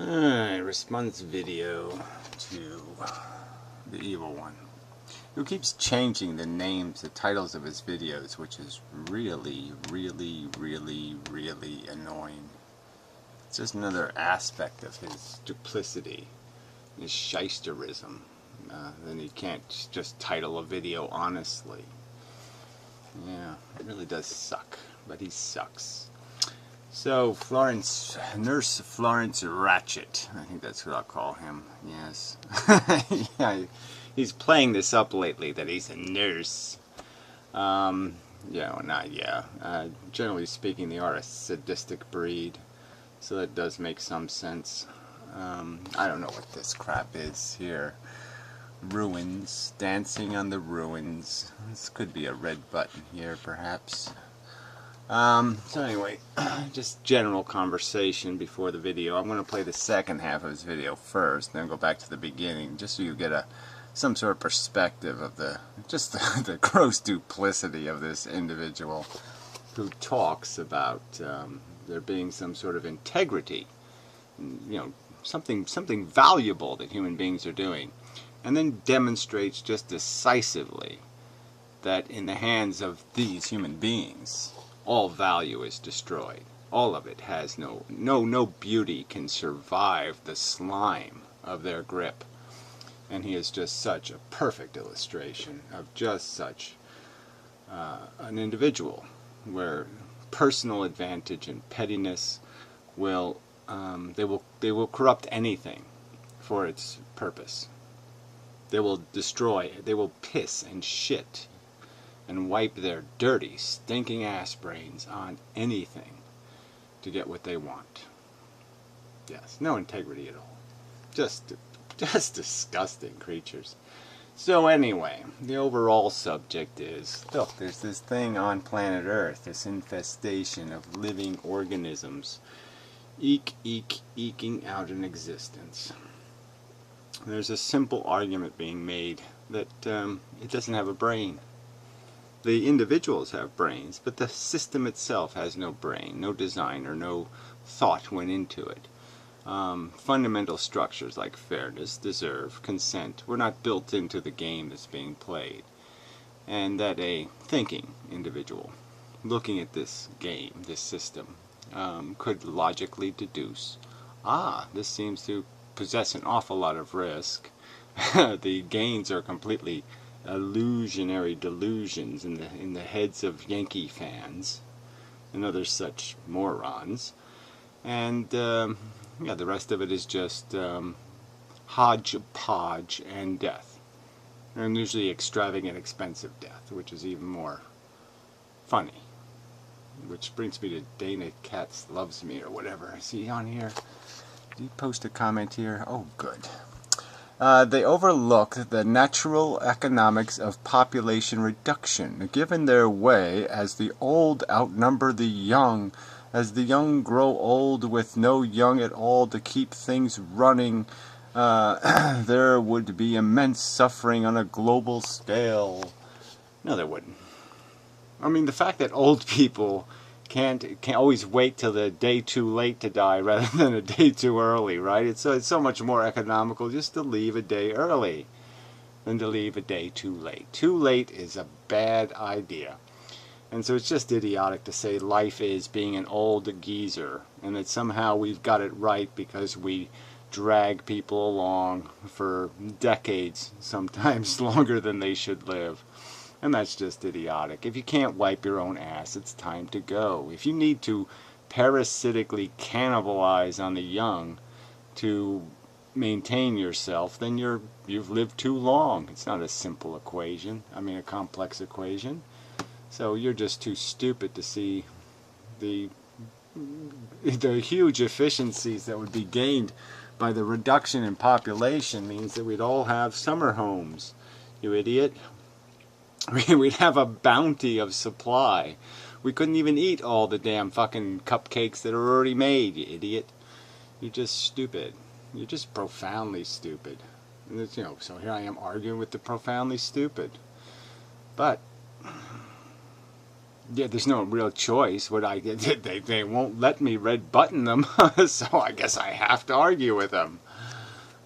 Response video to the evil one, who keeps changing the names, the titles of his videos, which is really annoying. It's just another aspect of his duplicity, his shysterism. Then he can't just title a video honestly. Yeah, it really does suck, but he sucks. So, Nurse Florence Ratchet, I think that's what I'll call him, yes. Yeah, he's playing this up lately, that he's a nurse. Generally speaking, they are a sadistic breed, so that does make some sense. I don't know what this crap is here. Ruins, dancing on the ruins. This could be a red button here, perhaps. So anyway, just general conversation before the video. I'm going to play the second half of his video first, then go back to the beginning, just so you get some sort of perspective of the gross duplicity of this individual who talks about there being some sort of integrity, something valuable that human beings are doing, and then demonstrates just decisively that in the hands of these human beings, all value is destroyed. All of it has no beauty can survive the slime of their grip. And he is just such a perfect illustration of just such an individual, where personal advantage and pettiness will they will corrupt anything for its purpose. They will destroy. They will piss and shit and wipe their dirty, stinking ass brains on anything to get what they want. Yes, no integrity at all. Just disgusting creatures. So anyway, the overall subject is, look, there's this thing on planet Earth, this infestation of living organisms, eking out an existence. There's a simple argument being made that it doesn't have a brain. The individuals have brains, but the system itself has no brain, no design, or no thought went into it. Fundamental structures like fairness, deserve, consent were not built into the game that's being played. And that a thinking individual, looking at this game, this system, could logically deduce, this seems to possess an awful lot of risk. The gains are completely illusionary delusions in the heads of Yankee fans and other such morons, and the rest of it is just hodgepodge and death, and usually extravagant, expensive death, which is even more funny. Which brings me to Dana Katz Loves Me, or whatever. Is he on here? Did he post a comment here? Oh, good. They overlook the natural economics of population reduction, given their way as the old outnumber the young, as the young grow old with no young at all to keep things running. There would be immense suffering on a global scale. No, there wouldn't. I mean, the fact that old people can't always wait till the day too late to die rather than a day too early, right? It's so much more economical just to leave a day early than to leave a day too late. Too late is a bad idea. And so it's just idiotic to say life is being an old geezer, and that somehow we've got it right because we drag people along for decades, sometimes longer than they should live. And that's just idiotic. If you can't wipe your own ass, it's time to go. If you need to parasitically cannibalize on the young to maintain yourself, then you've lived too long. It's not a simple equation. I mean, a complex equation. So you're just too stupid to see the huge efficiencies that would be gained by the reduction in population. Means that we'd all have summer homes, you idiot. We'd have a bounty of supply. We couldn't even eat all the damn fucking cupcakes that are already made, you idiot. You're just stupid. You're just profoundly stupid. And it's, so here I am arguing with the profoundly stupid. But Yeah, there's no real choice. What I they won't let me red button them, so I guess I have to argue with them.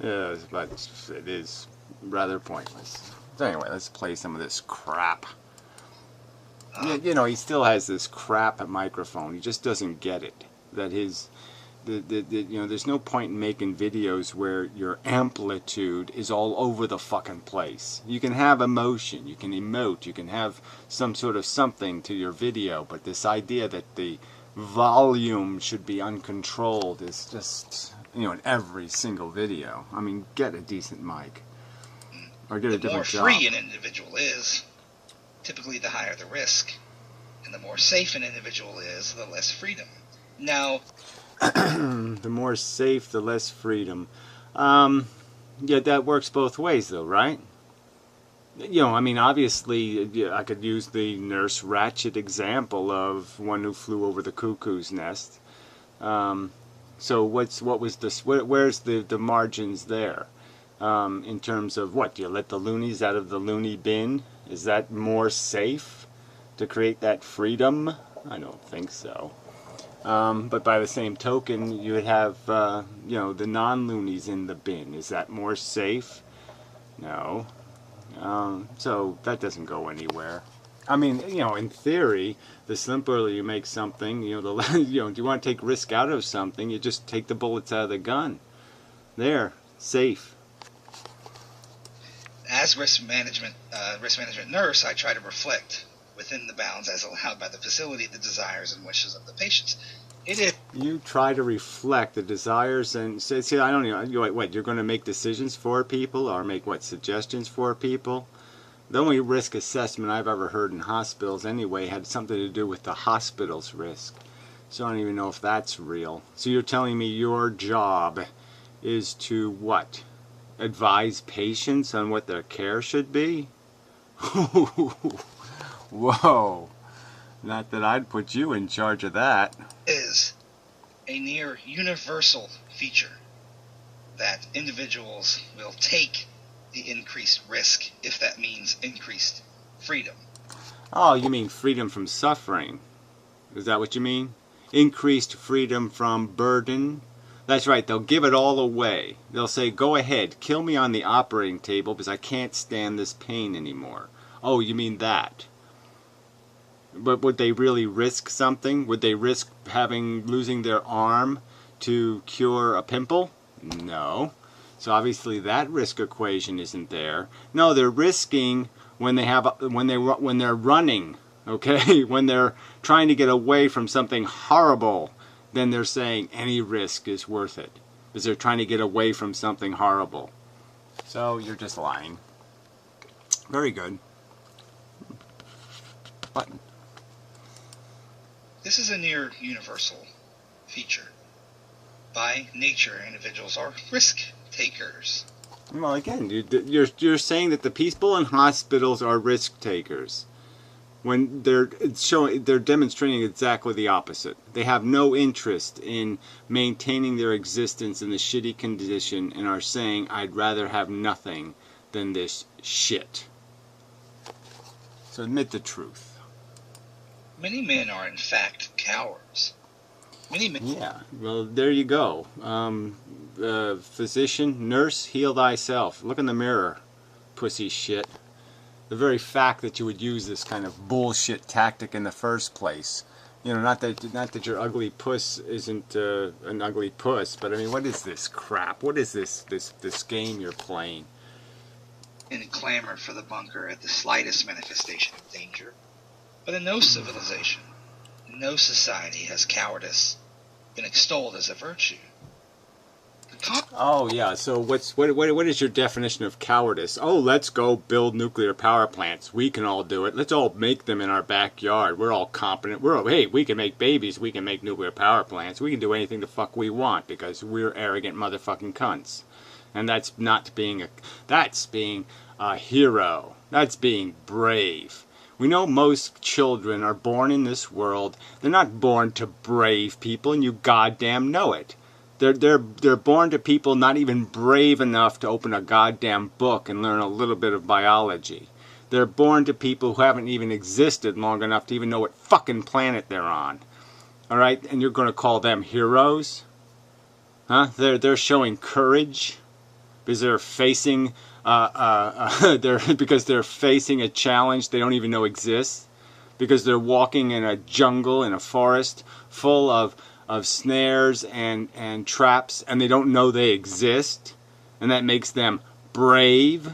Yes, but it is rather pointless. So anyway, let's play some of this crap. You know, he still has this crap microphone. He just doesn't get it. That you know, there's no point in making videos where your amplitude is all over the fucking place. You can have emotion, you can emote, you can have some sort of something to your video, but this idea that the volume should be uncontrolled is just, you know, in every single video. I mean, get a decent mic. Or get a different job. The more free an individual is, typically the higher the risk. And the more safe an individual is, the less freedom. Now, the more safe, the less freedom. Yeah, that works both ways, though, right? You know, I mean, obviously, I could use the Nurse Ratched example of One Who Flew Over the Cuckoo's Nest. So, where's the margins there? In terms of what? Do you let the loonies out of the loony bin? Is that more safe to create that freedom? I don't think so. But by the same token, you would have, you know, the non-loonies in the bin. Is that more safe? No. So that doesn't go anywhere. I mean, you know, in theory, the simpler you make something, you know, you know, do you want to take risk out of something? You just take the bullets out of the gun. There, safe. As risk management nurse, I try to reflect within the bounds as allowed by the facility the desires and wishes of the patients. It is. You try to reflect the desires and say, see, I don't know. What, you're going to make decisions for people or make what, suggestions for people? The only risk assessment I've ever heard in hospitals anyway had something to do with the hospital's risk. So I don't even know if that's real. So you're telling me your job is to what? Advise patients on what their care should be? Whoa. Not that I'd put you in charge of that. Is a near universal feature that individuals will take the increased risk if that means increased freedom. Oh, you mean freedom from suffering. Is that what you mean? Increased freedom from burden? That's right, they'll give it all away. They'll say, go ahead, kill me on the operating table because I can't stand this pain anymore. Oh, you mean that? But would they really risk something? Would they risk losing their arm to cure a pimple? No. So obviously that risk equation isn't there. No, they're risking when they're running, okay? When they're trying to get away from something horrible, then they're saying any risk is worth it because they're trying to get away from something horrible. So you're just lying. Very good. Button. This is a near universal feature. By nature, individuals are risk takers. Well, again, you're saying that the people in hospitals are risk takers when they're demonstrating exactly the opposite. They have no interest in maintaining their existence in the shitty condition and are saying, I'd rather have nothing than this shit. So admit the truth. Many men are, in fact, cowards. Many men. Yeah, well, there you go. Physician, nurse, heal thyself. Look in the mirror, pussy shit. The very fact that you would use this kind of bullshit tactic in the first place. You know, not that your ugly puss isn't an ugly puss, but I mean, what is this crap? What is this game you're playing? And clamor for the bunker at the slightest manifestation of danger. But in no civilization, no society has cowardice been extolled as a virtue. Oh yeah, so what is your definition of cowardice? Oh, let's go build nuclear power plants. We can all do it. Let's all make them in our backyard. We're all competent. Hey, we can make babies. We can make nuclear power plants. We can do anything the fuck we want because we're arrogant motherfucking cunts. And that's being a hero. That's being brave. We know most children are born in this world. They're not born to brave people, and you goddamn know it. They're born to people not even brave enough to open a goddamn book and learn a little bit of biology. They're born to people who haven't even existed long enough to even know what fucking planet they're on. All right, and you're going to call them heroes? Huh? They're showing courage because they're facing because they're facing a challenge they don't even know exists, because they're walking in a jungle, in a forest full of snares and traps, and they don't know they exist, and that makes them brave.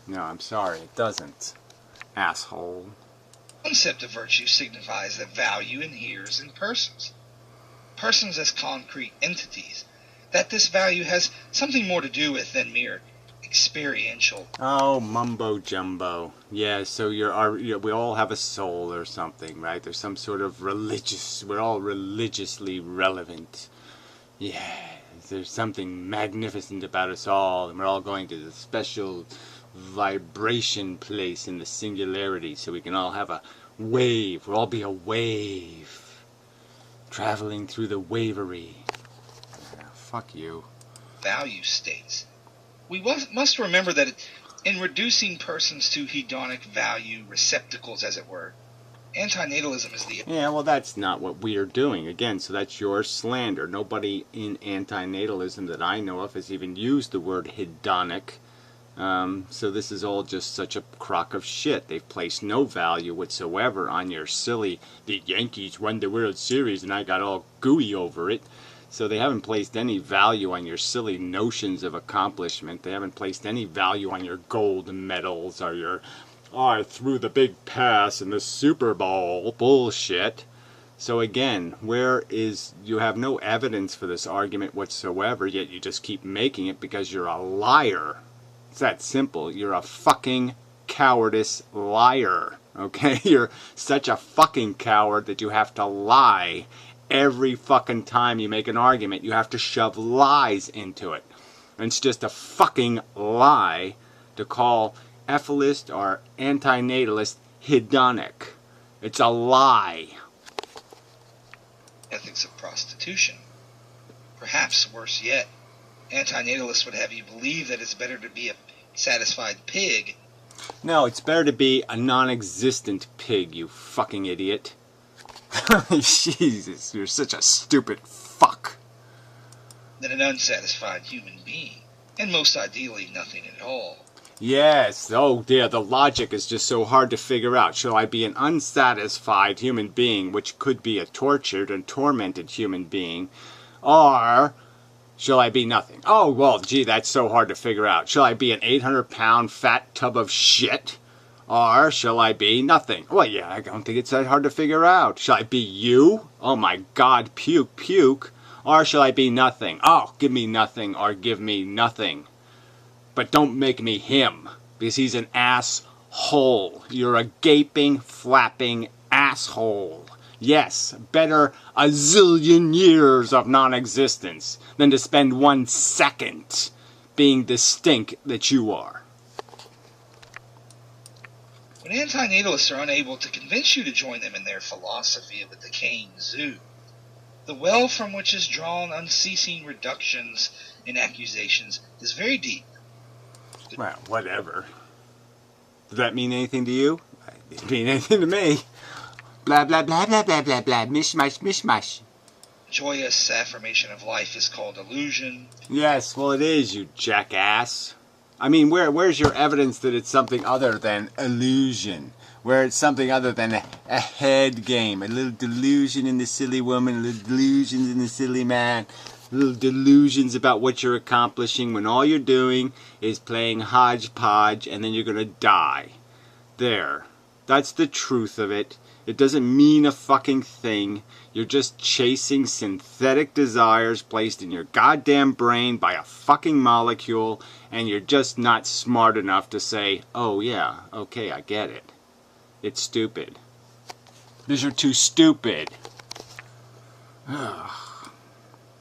No, I'm sorry, it doesn't, asshole. The concept of virtue signifies that value inheres in persons. Persons as concrete entities. That this value has something more to do with than mere experiential. Oh, mumbo jumbo. Yeah, so we all have a soul or something, right? There's some sort of we're all religiously relevant. Yeah, there's something magnificent about us all, and we're all going to the special vibration place in the singularity, so we can all have a wave. We'll all be a wave, traveling through the wavery. Yeah, fuck you. Value states. We must remember that in reducing persons to hedonic value receptacles, as it were, antinatalism is the... Yeah, well, that's not what we are doing. Again, so that's your slander. Nobody in antinatalism that I know of has even used the word hedonic. So this is all just such a crock of shit. They've placed no value whatsoever on your silly, the Yankees won the World Series and I got all gooey over it. So they haven't placed any value on your silly notions of accomplishment. They haven't placed any value on your gold medals or your, I threw the big pass in the Super Bowl bullshit. So again, you have no evidence for this argument whatsoever, yet you just keep making it because you're a liar. It's that simple. You're a fucking cowardice liar. Okay? You're such a fucking coward that you have to lie. Every fucking time you make an argument, you have to shove lies into it. And it's just a fucking lie to call ethicist or antinatalist hedonic. It's a lie. Ethics of prostitution. Perhaps worse yet, antinatalists would have you believe that it's better to be a satisfied pig. No, it's better to be a non-existent pig, you fucking idiot. Jesus, you're such a stupid fuck. Than an unsatisfied human being. And most ideally, nothing at all. Yes, oh dear, the logic is just so hard to figure out. Shall I be an unsatisfied human being, which could be a tortured and tormented human being, or shall I be nothing? Oh, well, gee, that's so hard to figure out. Shall I be an 800-pound fat tub of shit? Or shall I be nothing? Well, yeah, I don't think it's that hard to figure out. Shall I be you? Oh my God, puke, puke. Or shall I be nothing? Oh, give me nothing or give me nothing. But don't make me him, because he's an asshole. You're a gaping, flapping asshole. Yes, better a zillion years of non-existence than to spend 1 second being the stink that you are. When antinatalists are unable to convince you to join them in their philosophy of a decaying zoo, the well from which is drawn unceasing reductions and accusations is very deep. Well, whatever. Does that mean anything to you? It didn't mean anything to me. Blah, blah, blah, blah, blah, blah, blah. Mishmash, mishmash. Joyous affirmation of life is called illusion. Yes, well it is, you jackass. I mean, where's your evidence that it's something other than illusion? Where it's something other than a head game. A little delusion in the silly woman, a little delusions in the silly man. Little delusions about what you're accomplishing when all you're doing is playing hodgepodge and then you're going to die. There. That's the truth of it. It doesn't mean a fucking thing. You're just chasing synthetic desires placed in your goddamn brain by a fucking molecule, and you're just not smart enough to say, oh yeah, okay, I get it. It's stupid. Because you're too stupid. Ugh.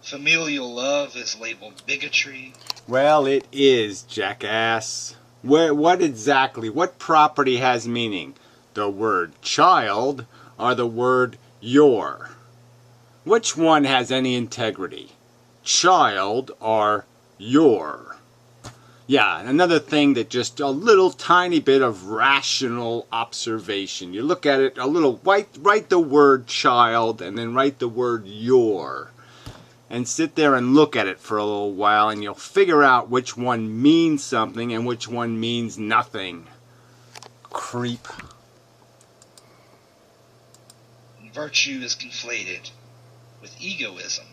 Familial love is labeled bigotry. Well, it is, jackass. What property has meaning? The word child or the word your? Which one has any integrity? Child or your? Yeah, another thing that just a little tiny bit of rational observation. You look at it a little, write the word child and then write the word your. And sit there and look at it for a little while and you'll figure out which one means something and which one means nothing. Creep. Virtue is conflated with egoism.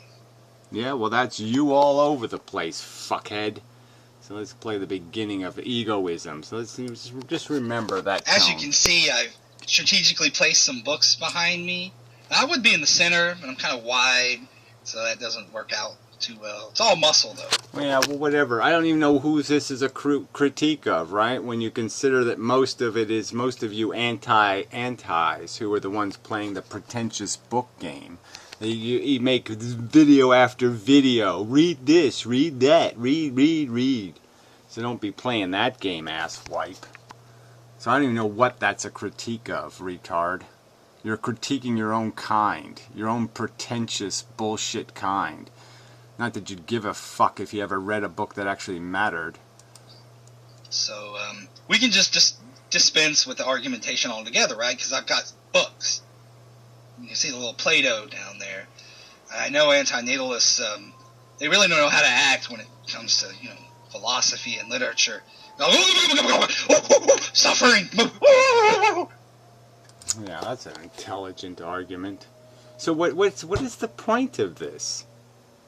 Yeah, well that's you all over the place, fuckhead. So let's play the beginning of egoism. So let's just remember that As tone. you can see, I've strategically placed some books behind me. I would be in the center, but I'm kind of wide, so that doesn't work out too well. It's all muscle, though. Yeah, well, whatever. I don't even know who this is a critique of, right? When you consider that most of you antis who are the ones playing the pretentious book game. You make video after video. Read this, read that, read. So don't be playing that game, asswipe. So I don't even know what that's a critique of, retard. You're critiquing your own kind. Your own pretentious bullshit kind. Not that you'd give a fuck if you ever read a book that actually mattered. So, we can just dispense with the argumentation altogether, right? Because I've got books. You can see the little Play-Doh down there. I know antinatalists, they really don't know how to act when it comes to, philosophy and literature. Suffering! Yeah, that's an intelligent argument. So what is the point of this?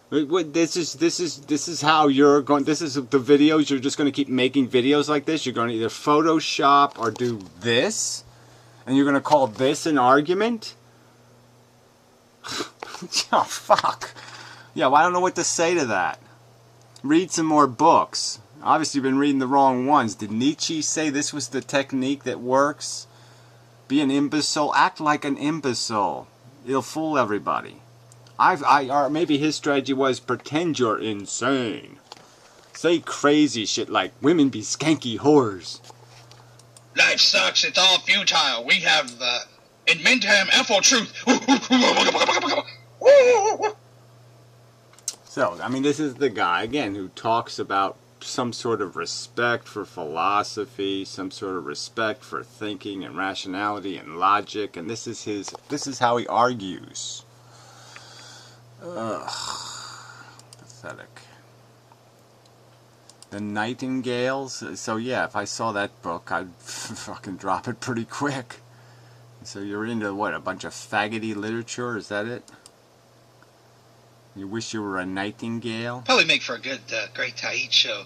This is how you're going. This is the videos. You're just going to keep making videos like this. You're going to either Photoshop or do this, and you're going to call this an argument. Oh fuck! Yeah, well, I don't know what to say to that. Read some more books. Obviously, you've been reading the wrong ones. Did Nietzsche say this was the technique that works? Be an imbecile. Act like an imbecile. It'll fool everybody. Or maybe his strategy was pretend you're insane. Say crazy shit like women be skanky whores. Life sucks. It's all futile. We have in Mintam Ethel truth. So, I mean, this is the guy, again, who talks about some sort of respect for philosophy, some sort of respect for thinking and rationality and logic, and this is how he argues. Ugh. Pathetic. The Nightingales. So yeah, if I saw that book, I'd fucking drop it pretty quick. So you're into what, a bunch of faggoty literature? Is that it? You wish you were a nightingale? Probably make for a good, Great Taid show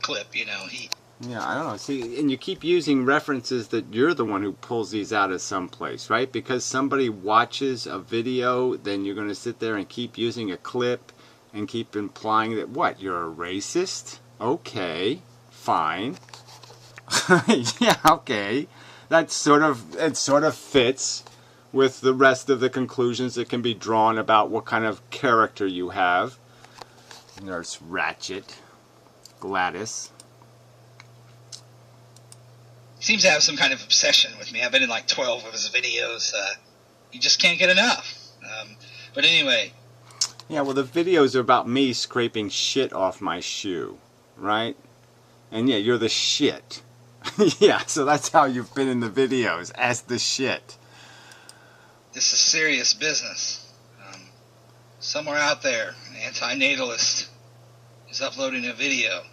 clip, Yeah, I don't know. See, and you keep using references that you're the one who pulls these out of someplace, right? Because somebody watches a video, then you're going to sit there and keep using a clip and keep implying that, what, you're a racist? Okay, fine. Yeah, okay. It sort of fits with the rest of the conclusions that can be drawn about what kind of character you have. Nurse Ratchet. Gladys. Seems to have some kind of obsession with me. I've been in like 12 of his videos. You just can't get enough. But anyway. Yeah, well, the videos are about me scraping shit off my shoe, right? And yeah, you're the shit. Yeah, so that's how you've been in the videos, as the shit. This is serious business. Somewhere out there, an antinatalist is uploading a video.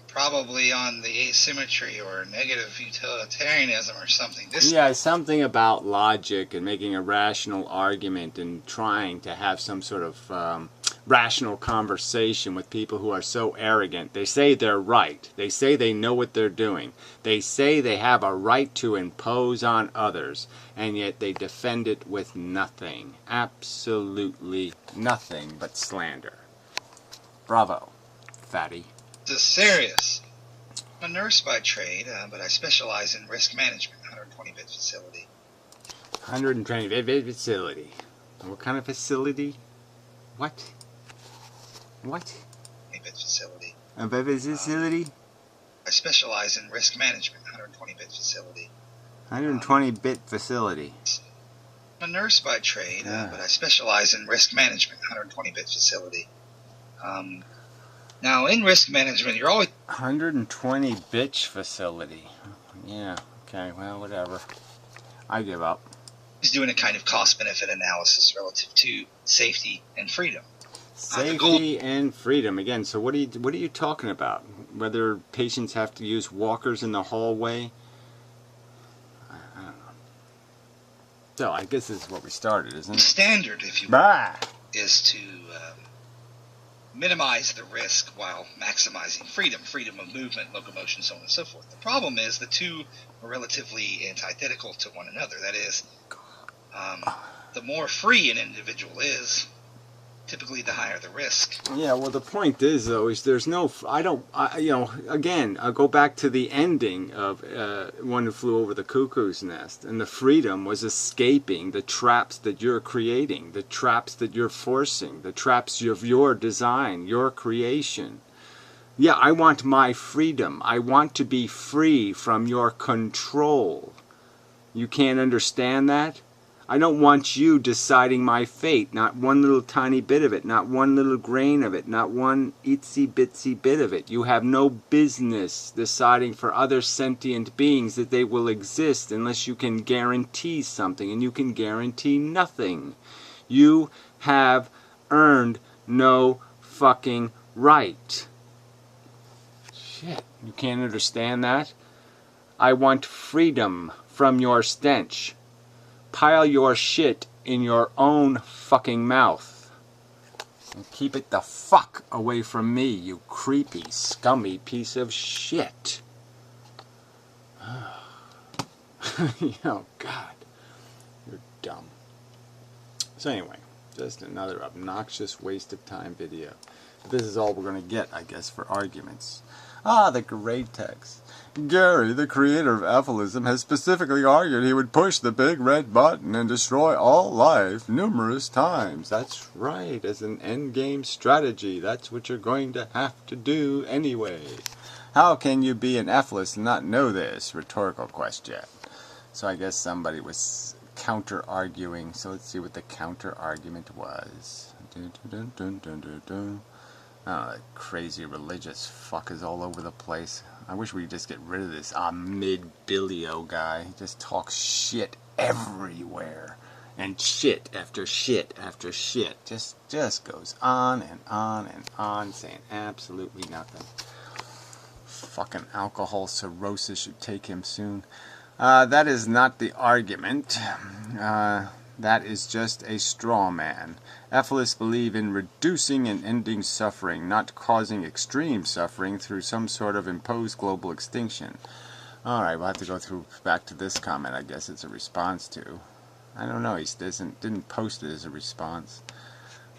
Probably on the asymmetry or negative utilitarianism or something. Yeah, something about logic and making a rational argument and trying to have some sort of rational conversation with people who are so arrogant. They say they're right. They say they know what they're doing. They say they have a right to impose on others, and yet they defend it with nothing. Absolutely nothing but slander. Bravo, fatty. This is serious. I'm a nurse by trade, but I specialize in risk management, 120-bed facility. 120-bed facility. What kind of facility? What? 120-bed facility. A bed facility? I specialize in risk management, 120-bed facility. 120-bed facility. I'm a nurse by trade, but I specialize in risk management, 120-bed facility. Now, in risk management, you're always 120 bitch facility. Yeah, okay, well, whatever. I give up. doing a kind of cost-benefit analysis relative to safety and freedom. Safety and freedom. Again, so what are you talking about? Whether patients have to use walkers in the hallway? I don't know. So I guess this is what we started, isn't it? Standard, if you will, is to minimize the risk while maximizing freedom of movement, locomotion, so on and so forth. The problem is the two are relatively antithetical to one another. That is, the more free an individual is, typically the higher the risk. Yeah, well, the point is, though, is there's no, again, I'll go back to the ending of One Who Flew Over the Cuckoo's Nest, and the freedom was escaping the traps that you're creating, the traps that you're forcing, the traps of your design, your creation. Yeah, I want my freedom. I want to be free from your control. You can't understand that? I don't want you deciding my fate, not one little tiny bit of it, not one little grain of it, not one itsy bitsy bit of it. You have no business deciding for other sentient beings that they will exist unless you can guarantee something, and you can guarantee nothing. You have earned no fucking right. Shit, you can't understand that? I want freedom from your stench. Pile your shit in your own fucking mouth. And keep it the fuck away from me, you creepy, scummy piece of shit. Oh, God. You're dumb. So anyway, just another obnoxious waste of time video. This is all we're going to get, I guess, for arguments. Ah, the great text. Gary, the creator of apholism, has specifically argued he would push the big red button and destroy all life numerous times. That's right, as an endgame strategy. That's what you're going to have to do anyway. How can you be an aphilist and not know this? Rhetorical question. So I guess somebody was counter-arguing. So let's see what the counter-argument was. Dun, dun, dun, dun, dun, dun. Oh, that crazy religious fuck is all over the place. I wish we'd just get rid of this mid-billio guy. He just talks shit everywhere. And shit after shit after shit. Just goes on and on and on, saying absolutely nothing. Fucking alcohol cirrhosis should take him soon. That is not the argument. That is just a straw man. Aphilists believe in reducing and ending suffering, not causing extreme suffering through some sort of imposed global extinction. Alright, we'll have to go back to this comment. I guess it's a response to. I don't know, he didn't post it as a response.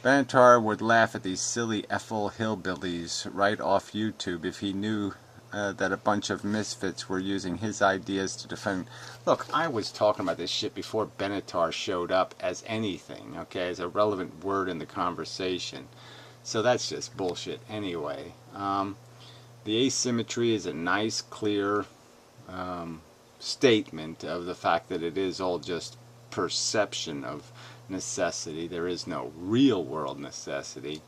Benatar would laugh at these silly Ethel hillbillies right off YouTube if he knew that a bunch of misfits were using his ideas to defend. Look, I was talking about this shit before Benatar showed up as anything, okay, as a relevant word in the conversation. So that's just bullshit anyway. The asymmetry is a nice, clear statement of the fact that it is all just perception of necessity. There is no real world necessity.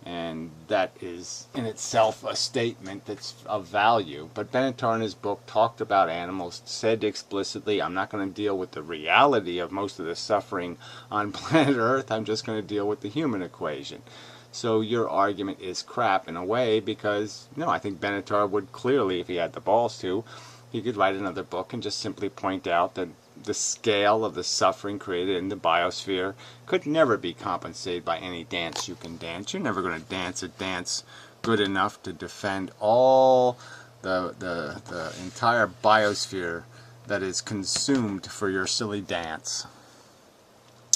And that is in itself a statement that's of value. But Benatar in his book talked about animals, said explicitly, I'm not going to deal with the reality of most of the suffering on planet Earth, I'm just going to deal with the human equation. So your argument is crap in a way because, no, I think Benatar would clearly, if he had the balls to, he could write another book and just simply point out that the scale of the suffering created in the biosphere could never be compensated by any dance you can dance. You're never going to dance a dance good enough to defend all the entire biosphere that is consumed for your silly dance.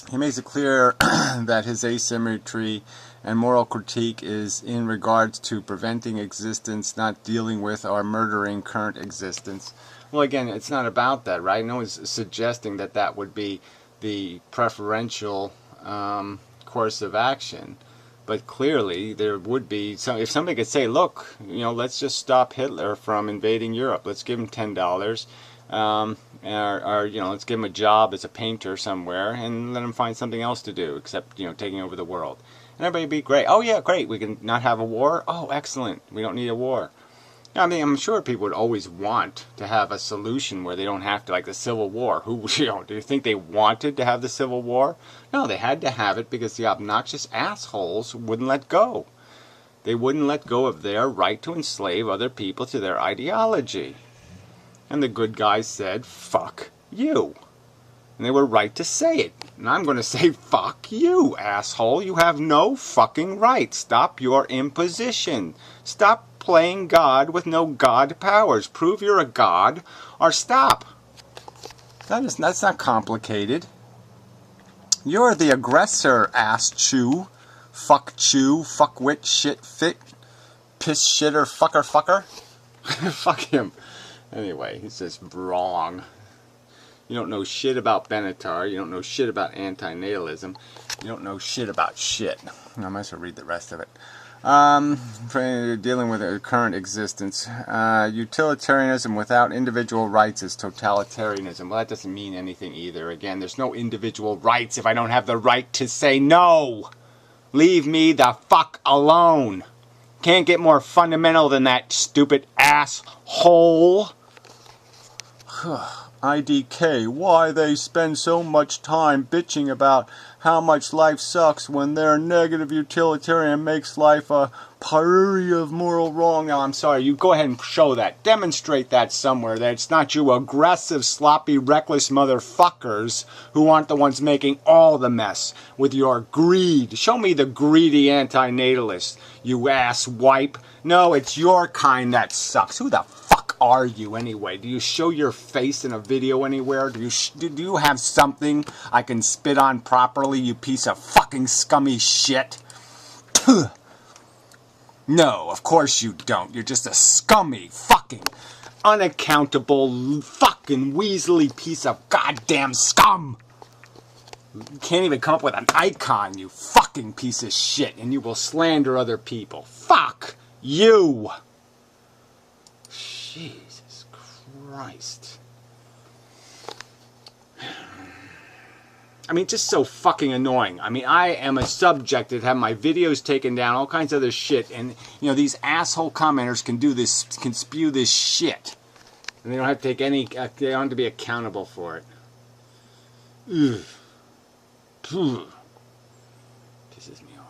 He makes it clear that his asymmetry and moral critique is in regards to preventing existence, not dealing with or murdering current existence. Well, again, it's not about that, right? No one's suggesting that that would be the preferential course of action. But clearly, there would be some. If somebody could say, "Look, let's just stop Hitler from invading Europe. Let's give him $10, or let's give him a job as a painter somewhere, and let him find something else to do except taking over the world." And everybody would be great. Oh yeah, great. We can not have a war. Oh, excellent. We don't need a war. I mean, I'm sure people would always want to have a solution where they don't have to, like the Civil War. Who, do you think they wanted to have the Civil War? No, they had to have it because the obnoxious assholes wouldn't let go. They wouldn't let go of their right to enslave other people to their ideology. And the good guys said, fuck you. And they were right to say it. And I'm going to say, fuck you, asshole. You have no fucking right. Stop your imposition. Stop playing God with no God powers. Prove you're a god or stop. That's not complicated. You're the aggressor, ass chew, fuckwit, shit fit, piss shitter, fucker. Fuck him. Anyway, he's just wrong. You don't know shit about Benatar. You don't know shit about antinatalism. You don't know shit about shit. I might as well read the rest of it. Dealing with a current existence. Utilitarianism without individual rights is totalitarianism. Well, that doesn't mean anything either. Again, there's no individual rights if I don't have the right to say no. Leave me the fuck alone. Can't get more fundamental than that, stupid asshole. IDK, why they spend so much time bitching about how much life sucks when their negative utilitarian makes life a parody of moral wrong. Now, I'm sorry, you go ahead and show that. Demonstrate that somewhere, that it's not you aggressive, sloppy, reckless motherfuckers who aren't the ones making all the mess with your greed. Show me the greedy antinatalist, you ass wipe. No, it's your kind that sucks. Who the fuck are you anyway? Do you show your face in a video anywhere? Do you have something I can spit on properly, you piece of fucking scummy shit? No, of course you don't. You're just a scummy, fucking, unaccountable, fucking weaselly piece of goddamn scum. You can't even come up with an icon, you fucking piece of shit, and you will slander other people. Fuck you! Jesus Christ. I mean, just so fucking annoying. I mean, I am a subject that have my videos taken down, all kinds of other shit, and, you know, these asshole commenters can do this, can spew this shit. And they don't have to take any, they don't have to be accountable for it. Ugh. Pisses me off.